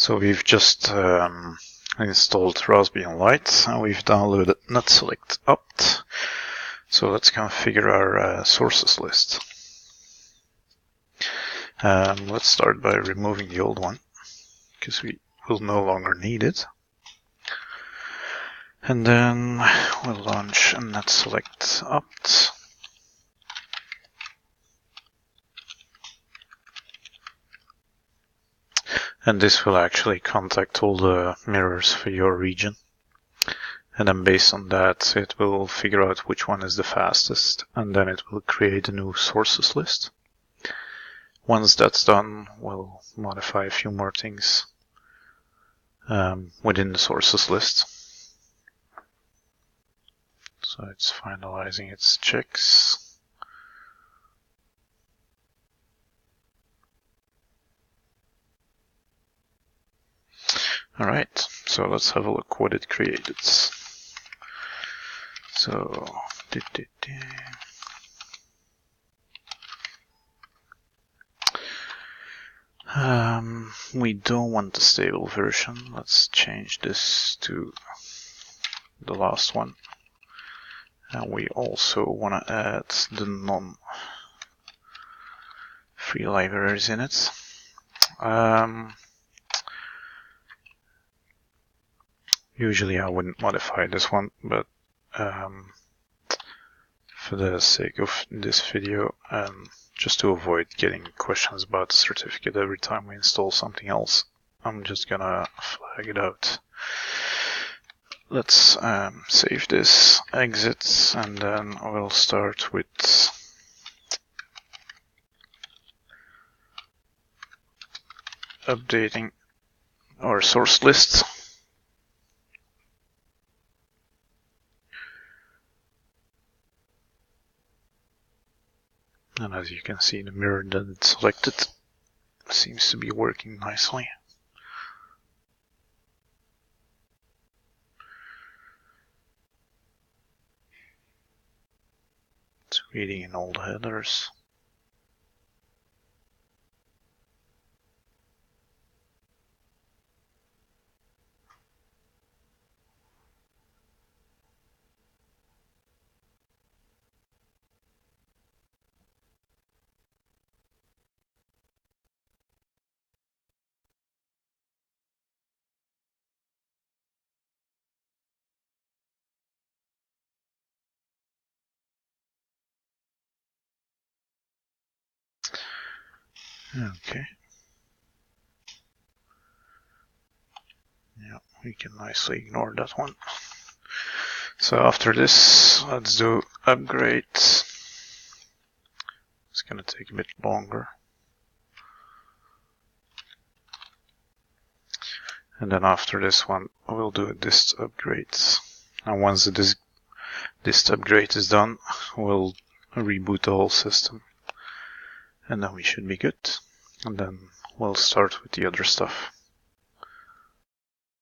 So we've just installed Raspbian Lite and we've downloaded Netselect-Apt. So let's configure our sources list. Let's start by removing the old one, because we will no longer need it. And then we'll launch Netselect-Apt. And this will actually contact all the mirrors for your region. And then based on that, it will figure out which one is the fastest, and then it will create a new sources list. Once that's done, we'll modify a few more things within the sources list. So it's finalizing its checks. Alright, so let's have a look what it created. So, we don't want the stable version. Let's change this to the last one. And we also want to add the non-free libraries in it. Usually I wouldn't modify this one, but for the sake of this video, just to avoid getting questions about the certificate every time we install something else, I'm just gonna flag it out. Let's save this, exit, and then we'll start with updating our source list. And as you can see, the mirror that it's selected seems to be working nicely. It's reading in all the headers. Okay. Yeah, we can nicely ignore that one. So after this, let's do upgrade. It's going to take a bit longer. And then after this one, we'll do a dist upgrade. And once the dist upgrade is done, we'll reboot the whole system. And then we should be good. And then we'll start with the other stuff.